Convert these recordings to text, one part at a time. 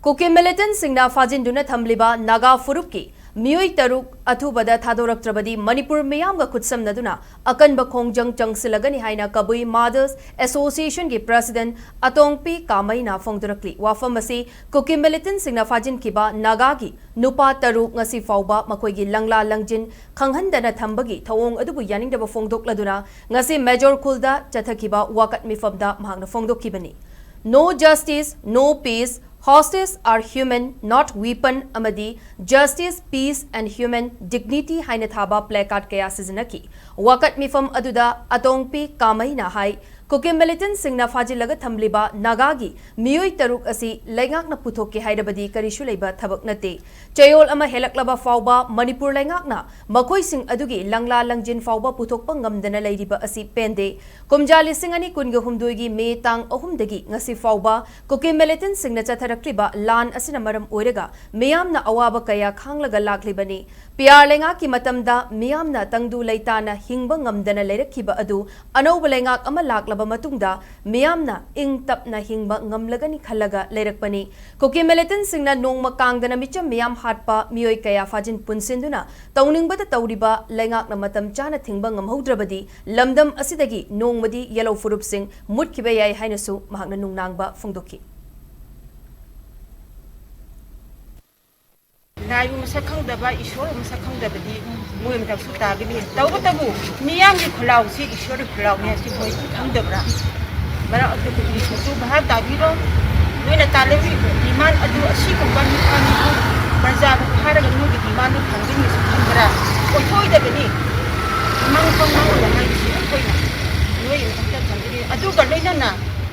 Cookie militant सिंगना फाजिंदुना थमलिबा नागा फुरुपकी Meeoi taruk athubada Thadoktrabadi Manipur miyamga khutsamnaduna Akanba Khongjang Changsillagani haina Kabui Mothers Association ki President Atongpi Kamaina Fongdurakli wafamasi Kuki militant singna fajin kiba Naga ki nupa taruk ngasi fauba makoigi langla langjin khanghandana thambagi thawong adubu yaningdaba fongdokladuna ngasi Major Kulda chathakiba wakat mifamda mahangna fongdokkibani. No justice, no peace. Hostages are human, not weapon. Amadi justice, peace, and human dignity. Haina thaba placard kaya sizinaki. Wakat mifam aduda atongpi kamaina hai. Kuki militant singna fajilaga thamliba Nagagi Meeoi taruk asi laingak na puthok ke haidabadi karishu leiba thabak nate. Chayol ama helaklaba fauba Manipur laingak na makoi sing adugi langla langjin fauba puthok pa ngamdana leiriba asi pende. Kumjali singani kunga humduigi me tang ahumdagi ngasi fauba Kuki militant singna chatharakliba lan asina maram oiraga miyam na awaba kaya khanglaga laklibani. Piyar laingak ki matamda miyam na tangdu leitana hingba ngamdana leirakhiba adu anauba laingak ama lakla matungda miyamna ing tap na hingba ngamlagani khalaga leirakpani Kuki militant singna nongma kangdana micham miyam hatpa Meeoi kaya fajin punsinduna tauningbada tauriba laingak na matam chana thingba ngamhaudrabadi lamdam asidagi nongmadi yellow furup sing mutkiba yai hainasu mahakna nungnangba fongdoki Nayu masakang daba isyor masakang daba di muya matag suta gini tau batabu miyang di kulau si isyor di kulau niya si boy kang dabra bara adu di susu bahar tabiro nuina talewi iman adu asi kumban kami ko barza bahar ganu di iman ni kangin ni sambara otoy da gani mang langai si otoy na nuya matag tangiri adu galoi na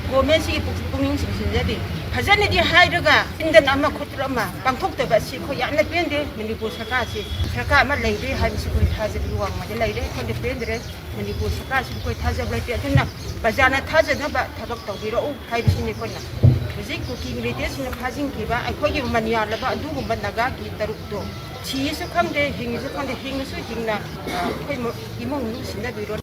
gomen si punging si jadi Hazan di hairaga indan ama khotrama pangthokta ba si kho yana pende Manipur sarkar si sarkar ma leire ha si koi thajab luwang ma leire kho de pendre Manipur sarkar si koi thajab leite aduna bazana thajana ba thabak tawbiro hai bisini koi na ji kuki milite sin phajing ki ba ai khoi gi mania la ba adu gum Naga ki taruk do chi su khamde hing su hingna khoi imong nu sin da biro